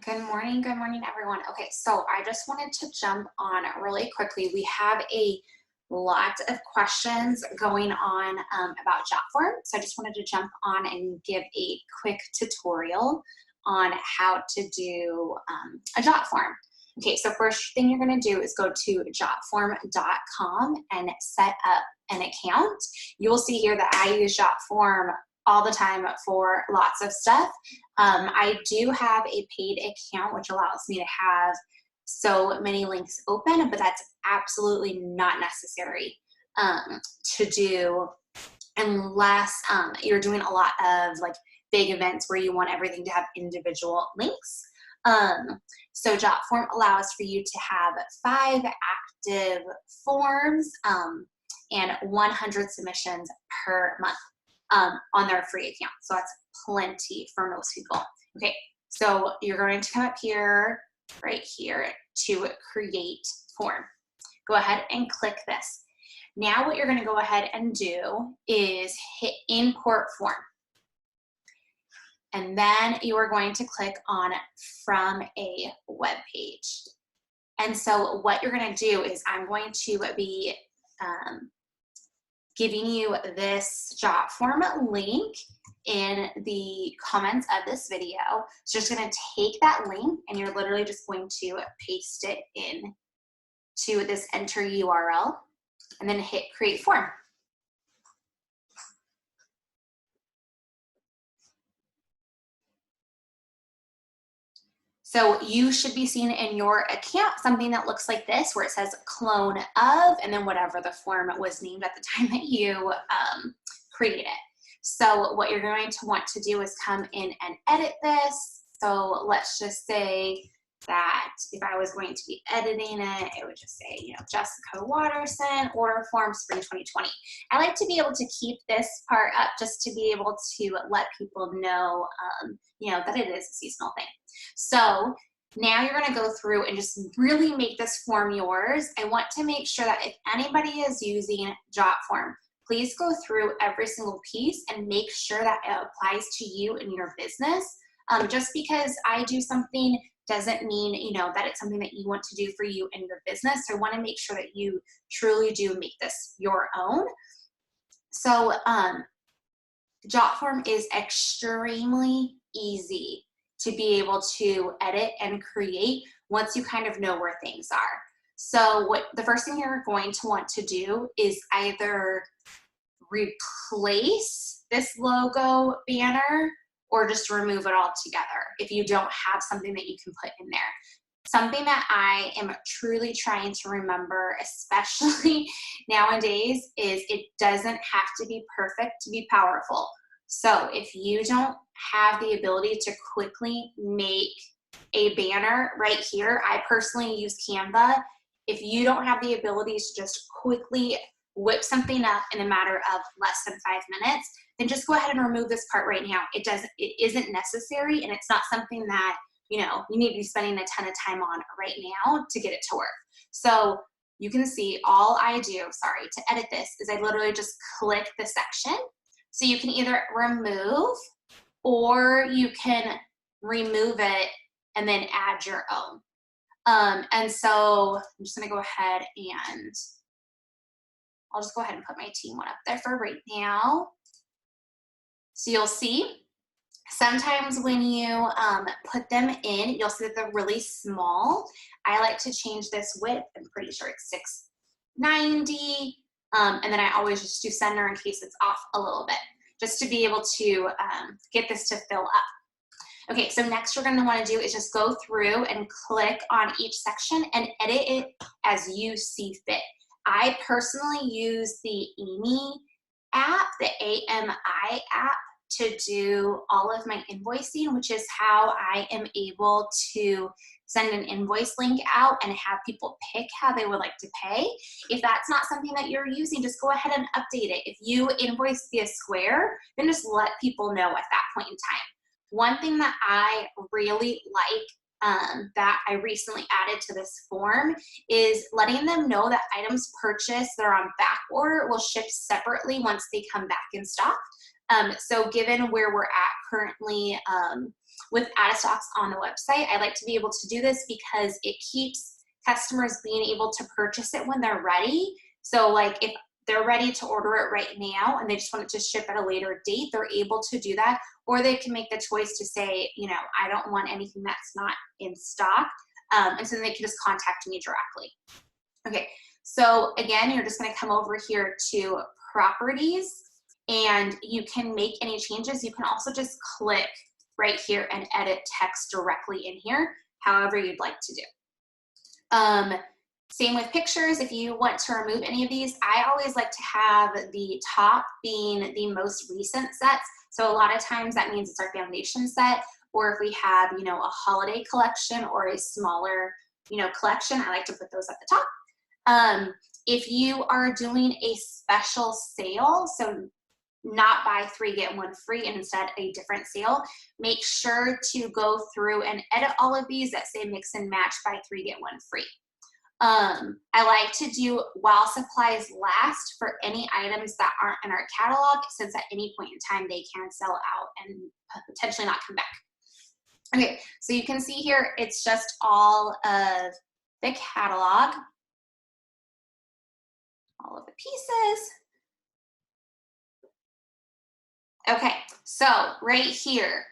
Good morning, everyone. Okay, so I just wanted to jump on really quickly. We have a lot of questions going on about JotForm, so I just wanted to jump on and give a quick tutorial on how to do a JotForm. Okay, so first thing you're going to do is go to jotform.com and set up an account. You will see here that I use JotForm all the time for lots of stuff. I do have a paid account, which allows me to have so many links open, but that's absolutely not necessary to do unless you're doing a lot of like big events where you want everything to have individual links. So JotForm allows for you to have 5 active forms and 100 submissions per month on their free account. So that's plenty for most people. Okay, so you're going to come up here, right here, to create form. Go ahead and click this. Now what you're going to go ahead and do is hit import form. And then you are going to click on from a web page. And so what you're going to do is I'm going to be giving you this JotForm link in the comments of this video. So you're just going to take that link and you're literally just going to paste it in to this enter URL and then hit create form. So you should be seeing in your account something that looks like this, where it says clone of, and then whatever the form was named at the time that you created it. So what you're going to want to do is come in and edit this. So let's just say that if I was going to be editing it, it would just say, Jessica Watterson, order form spring 2020. I like to be able to keep this part up just to be able to let people know, that it is a seasonal thing. So now you're going to go through and just really make this form yours. I want to make sure that if anybody is using JotForm, please go through every single piece and make sure that it applies to you and your business. Just because I do something doesn't mean, that it's something that you want to do for you and your business. So I want to make sure that you truly do make this your own. So JotForm is extremely easy to be able to edit and create once you kind of know where things are. So the first thing you're going to want to do is either replace this logo banner or just remove it all together if you don't have something that you can put in there. Something that I am truly trying to remember, especially nowadays, is it doesn't have to be perfect to be powerful. So if you don't have the ability to quickly make a banner right here, I personally use Canva. If you don't have the ability to just quickly whip something up in a matter of less than 5 minutes, then just go ahead and remove this part right now. It isn't necessary, and it's not something that you need to be spending a ton of time on right now to get it to work. So you can see all I do, to edit this, is I literally just click the section. So you can either remove or you can remove it and then add your own. And so I'm just gonna go ahead and I'll just go ahead and put my team one up there for right now. So you'll see sometimes when you put them in, you'll see that they're really small. I like to change this width. I'm pretty sure it's 690. And then I always just do center in case it's off a little bit, just to be able to get this to fill up. Okay, so next we're gonna wanna do is just go through and click on each section and edit it as you see fit. I personally use the AMI app, the AMI app, to do all of my invoicing, which is how I am able to send an invoice link out and have people pick how they would like to pay. If that's not something that you're using, just go ahead and update it. If you invoice via Square, then just let people know at that point in time. One thing that I really like that I recently added to this form is letting them know that items purchased that are on back order will ship separately once they come back in stock. So given where we're at currently with out of stocks on the website, I like to be able to do this because it keeps customers being able to purchase it when they're ready. So like if they're ready to order it right now and they just want it to ship at a later date, they're able to do that. Or they can make the choice to say, you know, I don't want anything that's not in stock. And so then they can just contact me directly. Okay, so again, you're just gonna come over here to properties and you can make any changes. You can also just click right here and edit text directly in here, however you'd like to do. Same with pictures. If you want to remove any of these, I always like to have the top being the most recent sets. So a lot of times that means it's our foundation set, or if we have, you know, a holiday collection or a smaller, you know, collection, I like to put those at the top. If you are doing a special sale, so not buy 3 get 1 free and instead a different sale, make sure to go through and edit all of these that say mix and match, buy 3 get 1 free. I like to do while supplies last for any items that aren't in our catalog, since at any point in time they can sell out and potentially not come back. Okay, so you can see here, it's just all of the catalog, all of the pieces. Okay, so right here,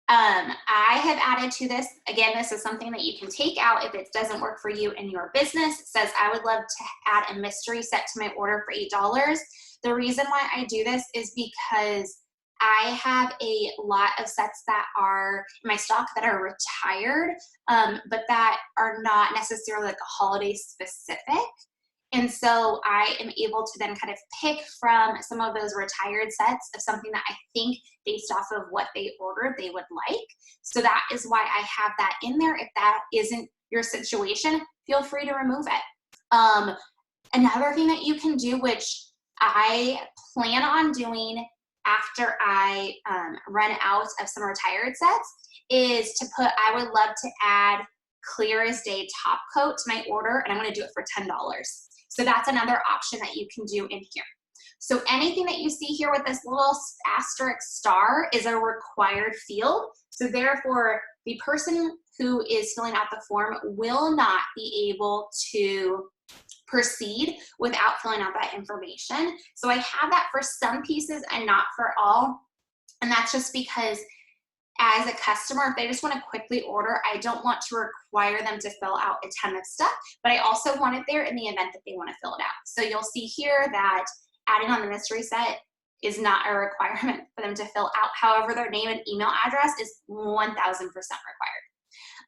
I have added to this. Again, this is something that you can take out if it doesn't work for you in your business. It says, I would love to add a mystery set to my order for $8. The reason why I do this is because I have a lot of sets that are in my stock that are retired, but that are not necessarily like a holiday specific. And so I am able to then kind of pick from some of those retired sets of something that I think based off of what they ordered they would like. So that is why I have that in there. If that isn't your situation, feel free to remove it. Another thing that you can do, which I plan on doing after I run out of some retired sets, is to put, I would love to add clear as day top coat to my order, and I'm going to do it for $10. So that's another option that you can do in here. So anything that you see here with this little asterisk star is a required field. So therefore, the person who is filling out the form will not be able to proceed without filling out that information. So I have that for some pieces and not for all. And that's just because as a customer, if they just want to quickly order, I don't want to require them to fill out a ton of stuff, but I also want it there in the event that they want to fill it out. So you'll see here that adding on the mystery set is not a requirement for them to fill out. However, their name and email address is 1000% required.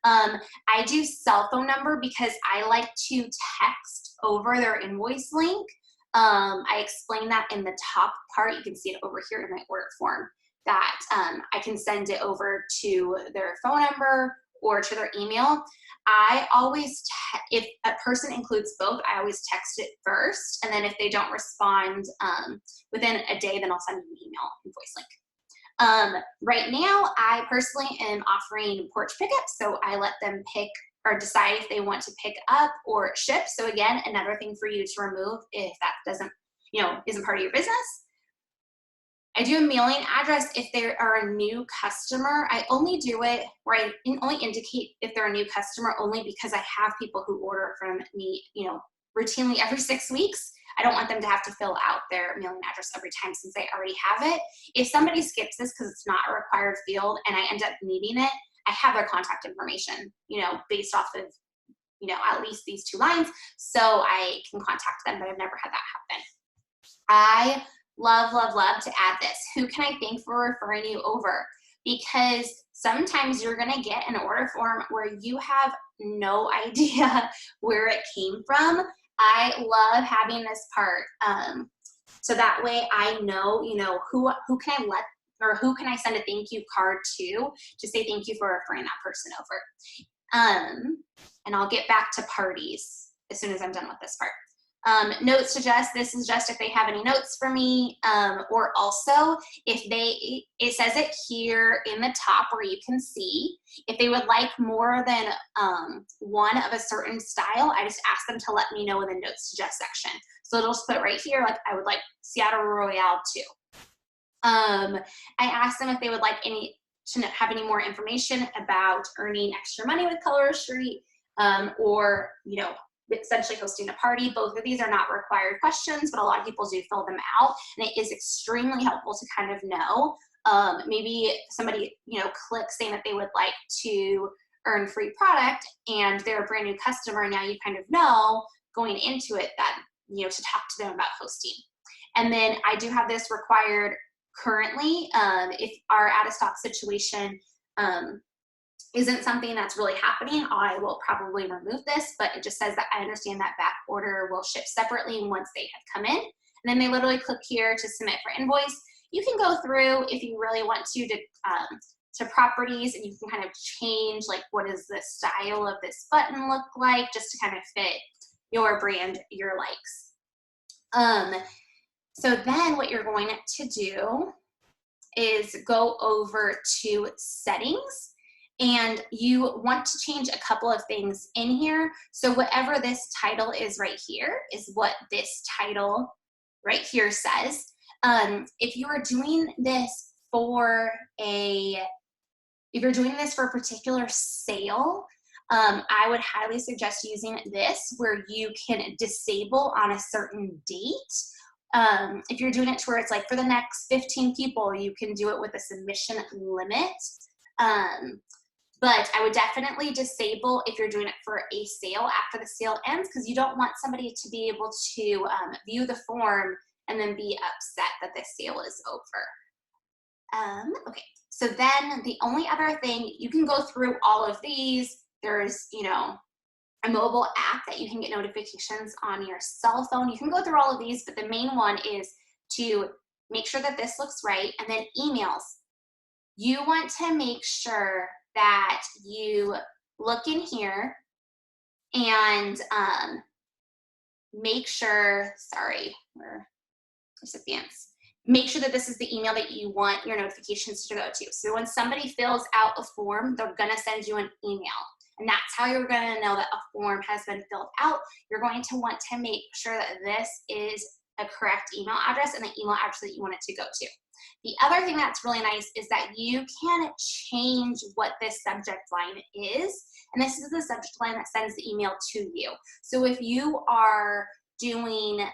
I do cell phone number because I like to text over their invoice link. I explain that in the top part. You can see it over here in my order form, that I can send it over to their phone number or to their email. I always, if a person includes both, I always text it first, and then if they don't respond within a day, then I'll send them an email invoice link. Right now, I personally am offering porch pickup, so I let them pick or decide if they want to pick up or ship. So again, another thing for you to remove if that doesn't, you know, isn't part of your business. I do a mailing address if they are a new customer. I only do it where I only indicate if they're a new customer only because I have people who order from me, you know, routinely every 6 weeks. I don't want them to have to fill out their mailing address every time since they already have it. If somebody skips this because it's not a required field and I end up needing it, I have their contact information, you know, based off of, you know, at least these 2 lines, so I can contact them, but I've never had that happen. I love, love, love to add this. Who can I thank for referring you over? Because sometimes you're gonna get an order form where you have no idea where it came from. I love having this part. So that way I know, you know, who can I let, or who can I send a thank you card to say thank you for referring that person over. And I'll get back to parties as soon as I'm done with this part. Notes to just, this is just if they have any notes for me, or also if they, it says it here in the top where you can see, if they would like more than one of a certain style, I just ask them to let me know in the notes to just section. So it'll just put right here, like I would like Seattle Royale 2. I asked them if they would like have any more information about earning extra money with Color Street, or, you know, essentially hosting a party. Both of these are not required questions, but a lot of people do fill them out, and it is extremely helpful to kind of know. Maybe somebody, you know, clicks saying that they would like to earn free product, and they're a brand new customer. Now you kind of know going into it that, you know, to talk to them about hosting. And then I do have this required currently. If our out of stock situation isn't something that's really happening, I will probably remove this, but it just says that I understand that back order will ship separately once they have come in. And then they literally click here to submit for invoice. You can go through if you really want to properties, and you can kind of change, like, what does the style of this button look like, just to kind of fit your brand, your likes. So then what you're going to do is go over to settings, and you want to change a couple of things in here. So whatever this title is right here is what this title right here says. If you are doing this for a particular sale, I would highly suggest using this where you can disable on a certain date. If you're doing it to where it's like for the next 15 people, you can do it with a submission limit. But I would definitely disable if you're doing it for a sale after the sale ends, because you don't want somebody to be able to view the form and then be upset that the sale is over. Okay, so then the only other thing, you can go through all of these. There's, you know, a mobile app that you can get notifications on your cell phone. You can go through all of these, but the main one is to make sure that this looks right. And then emails. You want to make sure that you look in here and make sure, recipients, make sure that this is the email that you want your notifications to go to. So when somebody fills out a form, they're gonna send you an email. And that's how you're gonna know that a form has been filled out. You're going to want to make sure that this is a correct email address and the email address that you want it to go to. The other thing that's really nice is that you can change what this subject line is. And this is the subject line that sends the email to you. So if you are doing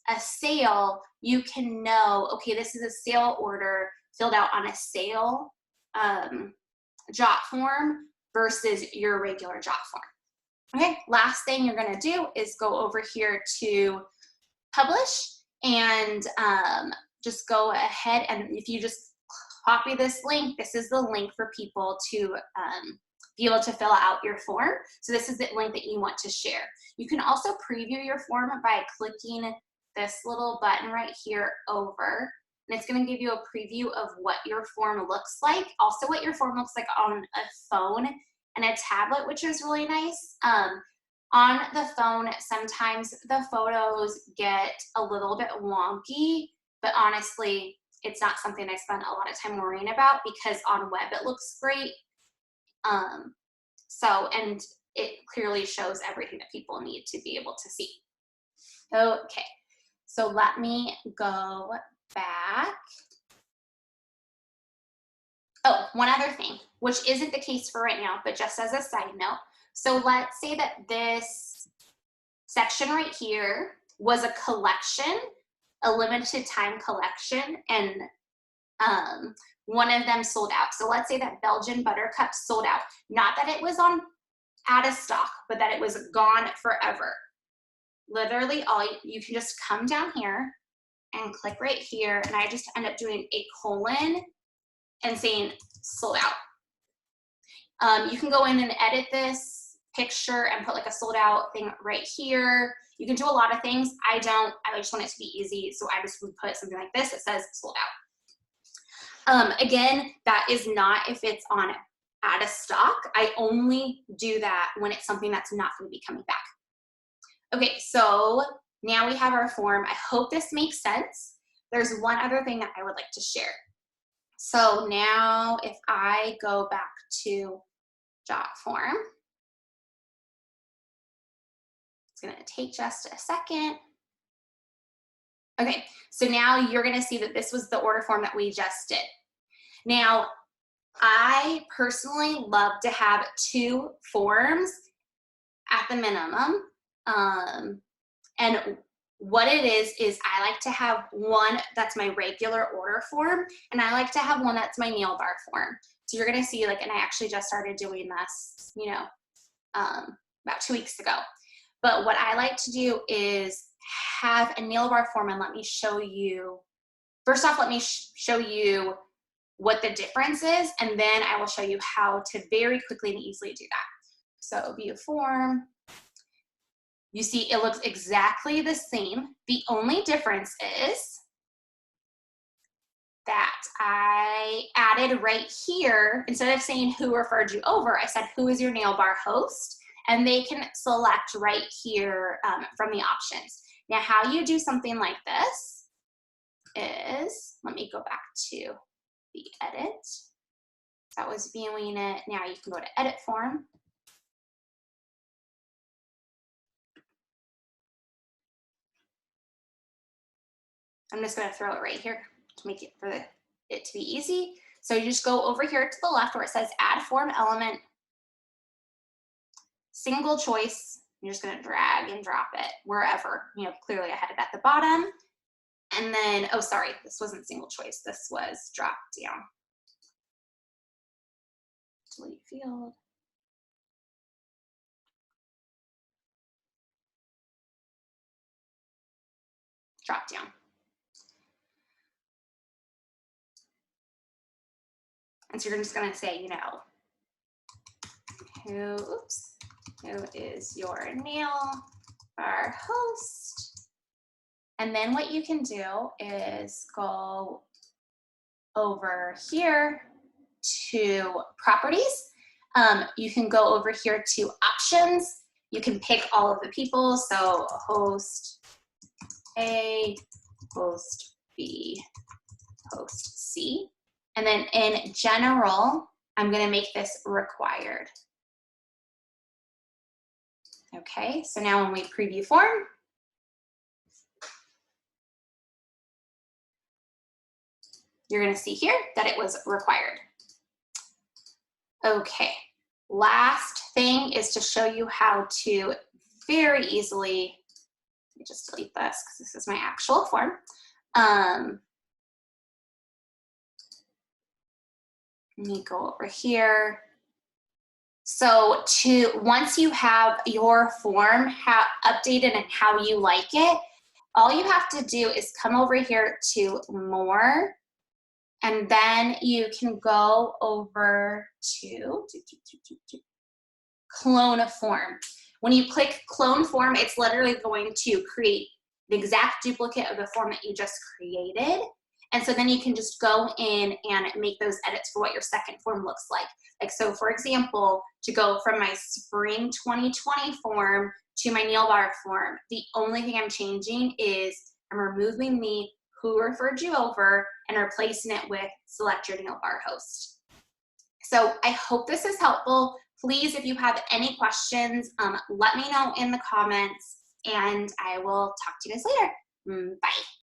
a sale, you can know, okay, this is a sale order filled out on a sale jot form versus your regular jot form. Okay, last thing you're gonna do is go over here to publish, and just go ahead, and if you just copy this link, this is the link for people to be able to fill out your form. So this is the link that you want to share. You can also preview your form by clicking this little button right here over, and it's going to give you a preview of what your form looks like. Also what your form looks like on a phone and a tablet, which is really nice. On the phone, sometimes the photos get a little bit wonky, but honestly, it's not something I spend a lot of time worrying about, because on web it looks great. And it clearly shows everything that people need to be able to see. Okay, so let me go back. Oh, one other thing, which isn't the case for right now, but just as a side note. So let's say that this section right here was a collection, a limited time collection, and one of them sold out. So let's say that Belgian Buttercup sold out. Not that it was out of stock, but that it was gone forever. Literally, you can just come down here and click right here, and I just end up doing a colon and saying sold out. You can go in and edit this picture and put like a sold out thing right here. You can do a lot of things. I just want it to be easy, so I just would put something like this that says sold out. Again, that is not if it's on out of stock. I only do that when it's something that's not going to be coming back. Okay, so now we have our form. I hope this makes sense. There's one other thing that I would like to share. So now if I go back to JotForm, it's going to take just a second. Okay, so now you're gonna see that this was the order form that we just did. Now, I personally love to have 2 forms at the minimum. And what it is I like to have one that's my regular order form, and I like to have one that's my nail bar form. So you're gonna see, like, and I actually just started doing this, you know, about 2 weeks ago. But what I like to do is have a nail bar form, and let me show you, first off, let me show you what the difference is, and then I will show you how to very quickly and easily do that. So view form, you see it looks exactly the same. The only difference is that I added right here, instead of saying who referred you over, I said who is your nail bar host, and they can select right here from the options. Now, how you do something like this is, let me go back to the edit. That was viewing it. Now you can go to edit form. I'm just going to throw it right here to make it for it to be easy. So you just go over here to the left where it says add form element, single choice. You're just going to drag and drop it wherever. You know, clearly I had it at the bottom. And then, oh, sorry, this wasn't single choice. This was drop down. Delete field. Drop down. And so you're just going to say, you know, who is your nail bar host? And then what you can do is go over here to properties. You can go over here to options. You can pick all of the people. So host A, host B, host C. And then in general, I'm going to make this required. Okay, so now when we preview form, you're going to see here that it was required. Okay, last thing is to show you how to very easily, let me just delete this because this is my actual form. Let me go over here. So once you have your form updated and how you like it, all you have to do is come over here to more, and then you can go over to clone a form. When you click clone form, it's literally going to create the exact duplicate of the form that you just created. And so then you can just go in and make those edits for what your second form looks like. Like, so for example, to go from my spring 2020 form to my nail bar form, the only thing I'm changing is I'm removing the who referred you over and replacing it with select your nail bar host. So I hope this is helpful. Please, if you have any questions, let me know in the comments, and I will talk to you guys later. Bye.